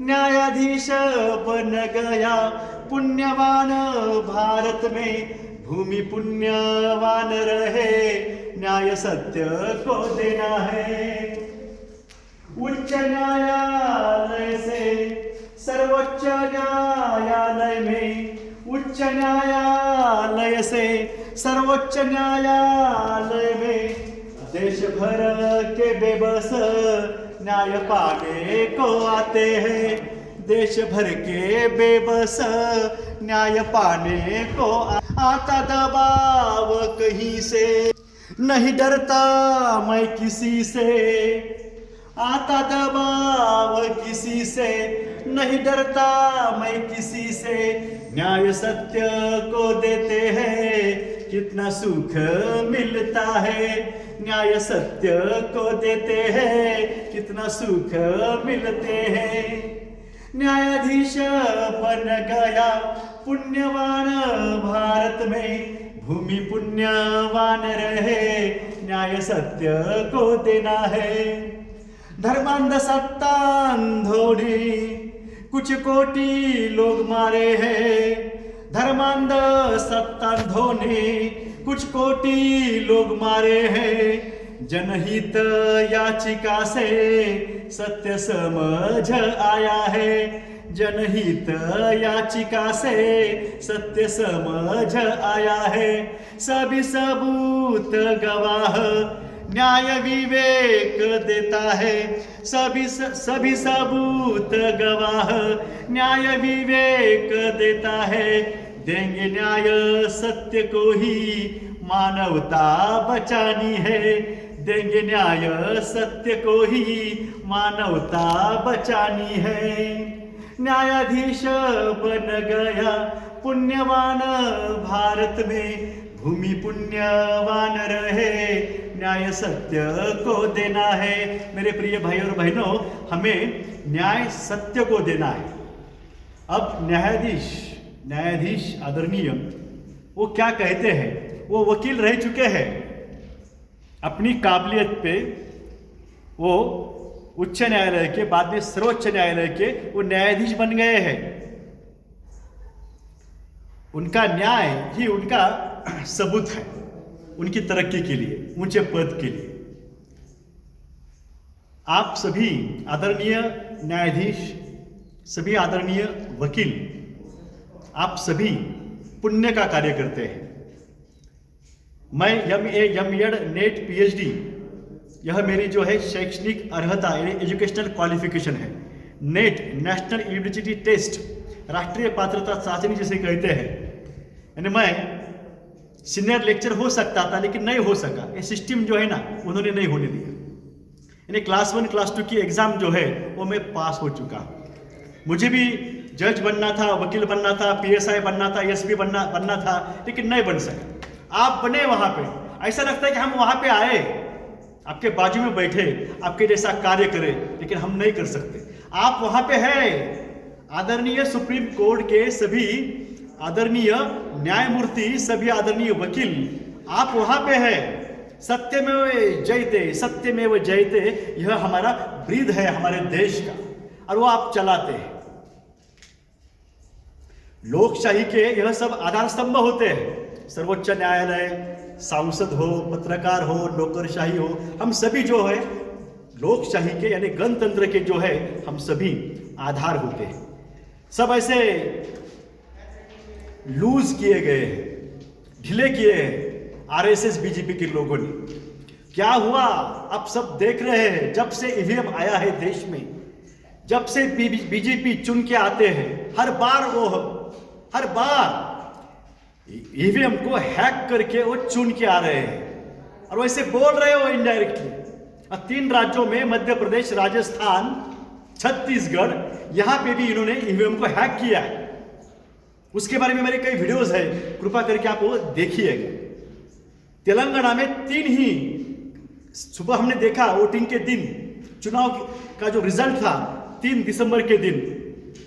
न्यायाधीश बन गया पुण्यवान भारत में, भूमि पुण्यवान रहे न्याय सत्य को देना है। उच्च न्यायालय से सर्वोच्च न्यायालय में, उच्च न्यायालय से सर्वोच्च न्यायालय में, देश भर के बेबस न्याय पाने को आते हैं, देश भर के बेबस न्याय पाने को आता दबाव कहीं से, नहीं डरता मैं किसी से, आता दबाव किसी से, नहीं डरता मैं किसी से, न्याय सत्य को देते हैं कितना सुख मिलता है, न्याय सत्य को देते हैं कितना सुख मिलते हैं। न्यायाधीश बन गया पुण्यवान भारत में, भूमि पुण्यवान रहे न्याय सत्य को देना है। धर्मांध सत्तांधों ने कुछ कोटि लोग मारे हैं, धर्मांध सत्तांधों ने कुछ कोटि लोग मारे हैं, जनहित याचिका से सत्य समझ आया है, जनहित याचिका से सत्य समझ आया है। सभी सबूत गवाह न्याय विवेक देता है, सभी सबूत गवाह न्याय विवेक देता है, देंगे न्याय सत्य को ही मानवता बचानी है, देंगे न्याय सत्य को ही मानवता बचानी है। न्यायाधीश बन गया पुण्यवान भारत में, भूमि पुण्यवान रहे न्याय सत्य को देना है। मेरे प्रिय भाई और बहनों, हमें न्याय सत्य को देना है। अब न्यायाधीश आदरणीय वो क्या कहते हैं, वो वकील रह चुके हैं, अपनी काबिलियत पे वो उच्च न्यायालय के, बाद में सर्वोच्च न्यायालय के वो न्यायाधीश बन गए हैं। उनका न्याय ही उनका सबूत है उनकी तरक्की के लिए, ऊंचे पद के लिए। आप सभी आदरणीय न्यायाधीश, सभी आदरणीय वकील, आप सभी पुण्य का कार्य करते हैं। मैं MA, MEd, नेट, PhD, यह मेरी जो है शैक्षणिक अर्हता यानी एजुकेशनल क्वालिफिकेशन है। नेट, नेशनल एलिजिबिलिटी टेस्ट, राष्ट्रीय पात्रता साधनी जिसे कहते हैं, यानी मैं सीनियर लेक्चर हो सकता था लेकिन नहीं हो सका। ये सिस्टम जो है ना, उन्होंने नहीं होने दिया। यानी क्लास 1 क्लास 2 की एग्जाम जो है वो मैं पास हो चुका। मुझे भी जज बनना था, वकील बनना था, PSI बनना था, SP बनना था, लेकिन नहीं बन सका। आप बने वहां पे, ऐसा लगता है कि हम वहां पे आए, आपके बाजू में बैठे, आपके जैसा कार्य करें, लेकिन हम नहीं कर सकते। आप वहां पे हैं। आदरणीय सुप्रीम कोर्ट के सभी आदरणीय न्यायमूर्ति, सभी आदरणीय वकील, आप वहां पे हैं। सत्यमेव जयते, सत्यमेव जयते, यह हमारा ब्रीद है हमारे देश का, और वो आप चलाते हैं। लोकशाही के यह सब आधार स्तंभ होते हैं। सर्वोच्च न्यायालय, सांसद हो, पत्रकार हो, नौकरशाही हो, हम सभी जो है लोकशाही के यानी गणतंत्र के जो है हम सभी आधार होते हैं। सब ऐसे लूज किए गए हैं, ढीले किए हैं RSS BJP के लोगों ने। क्या हुआ अब सब देख रहे हैं। जब से EVM आया है देश में, जब से BJP चुन के आते हैं, हर बार EVM को हैक करके वो चुन के आ रहे हैं, और वैसे बोल रहे हो इनडायरेक्टली। 3 राज्यों में, मध्य प्रदेश, राजस्थान, छत्तीसगढ़, यहां पे भी इन्होंने EVM को हैक किया है। उसके बारे में मेरे कई वीडियोस है, कृपा करके आप वो देखिएगा। तेलंगाना में 3 ही सुबह हमने देखा, वोटिंग के दिन, चुनाव का जो रिजल्ट था 3 दिसंबर के दिन,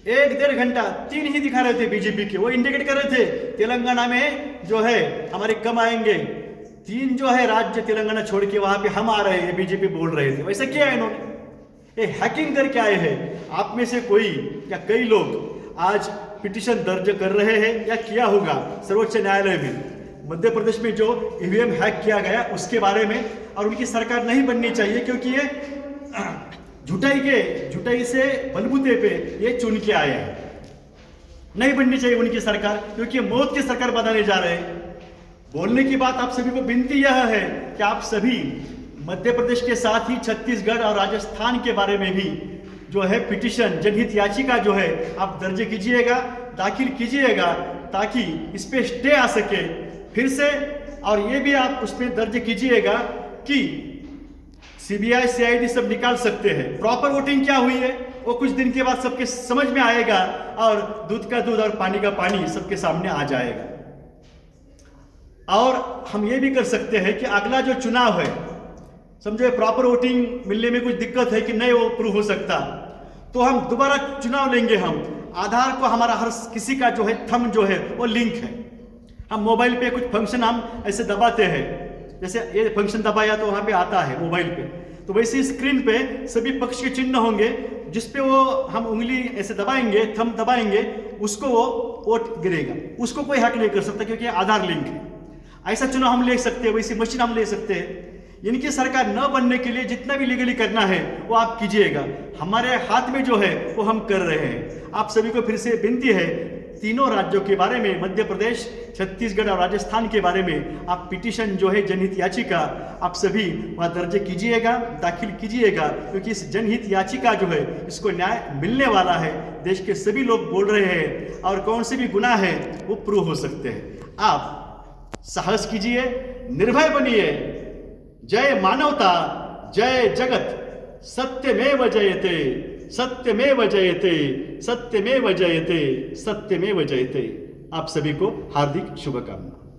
1-1.5 घंटा 3 ही दिखा रहे थे BJP के। वो इंडिकेट कर रहे थे तेलंगाना में जो है हमारे कम आएंगे। 3 जो है राज्य तेलंगाना छोड़ के वहां पे हम आ रहे हैं, BJP बोल रहे थे। वैसे किया है इन्होंने, ये हैकिंग करके आए हैं। आप में से कोई या कई लोग आज पिटीशन दर्ज कर रहे हैं या किया होगा सर्वोच्च न्यायालय में मध्य प्रदेश में जो ईवीएम हैक किया गया उसके बारे में। और उनकी सरकार नहीं बननी चाहिए, क्योंकि ये झुटाई से बलबूते पे ये चुन के आए हैं। नहीं बननी चाहिए उनकी सरकार, क्योंकि मौत की सरकार बनाने जा रहे हैं। बोलने की बात आप सभी को विनती यह है कि आप सभी मध्य प्रदेश के साथ ही छत्तीसगढ़ और राजस्थान के बारे में भी जो है पिटीशन जनहित याचिका जो है आप दर्ज कीजिएगा, दाखिल कीजिएगा, ताकि इस पे स्टे आ सके फिर से। और ये भी आप उसमें दर्ज कीजिएगा कि सीबीआई सीआईडी सब निकाल सकते हैं। प्रॉपर वोटिंग क्या हुई है वो कुछ दिन के बाद सबके समझ में आएगा और दूध का दूध और पानी का पानी सबके सामने आ जाएगा। और हम ये भी कर सकते हैं कि अगला जो चुनाव है, समझो प्रॉपर वोटिंग मिलने में कुछ दिक्कत है कि नहीं वो प्रूव हो सकता, तो हम दोबारा चुनाव लेंगे। हम आधार को हमारा हर किसी का जो है थंब जो है वो लिंक है। हम मोबाइल पे कुछ फंक्शन हम ऐसे दबाते हैं, जैसे ये फंक्शन दबाया तो वहाँ पे आता है मोबाइल पे, तो वैसे स्क्रीन पे सभी पक्ष के चिन्ह होंगे जिसपे वो हम उंगली ऐसे दबाएंगे, थंब दबाएंगे, उसको वो वोट गिरेगा। उसको कोई हैक नहीं कर सकता, क्योंकि आधार लिंक है। ऐसा चुनाव हम ले सकते हैं, वैसी मशीन हम ले सकते हैं। इनकी सरकार न बनने के लिए जितना भी लीगली करना है वो आप कीजिएगा। हमारे हाथ में जो है वो हम कर रहे हैं। आप सभी को फिर से विनती है, तीनों राज्यों के बारे में, मध्य प्रदेश, छत्तीसगढ़ और राजस्थान के बारे में आप पिटीशन जो है जनहित याचिका आप सभी वहाँ दर्ज कीजिएगा, दाखिल कीजिएगा, क्योंकि इस जनहित याचिका जो है इसको न्याय मिलने वाला है। देश के सभी लोग बोल रहे हैं और कौन से भी गुनाह है वो प्रूव हो सकते हैं। आप साहस कीजिए, निर्भय बनिए। जय मानवता, जय जगत, सत्यमेव जयते, सत्यमेव जयते, सत्यमेव जयते, सत्यमेव जयते। आप सभी को हार्दिक शुभकामनाएं।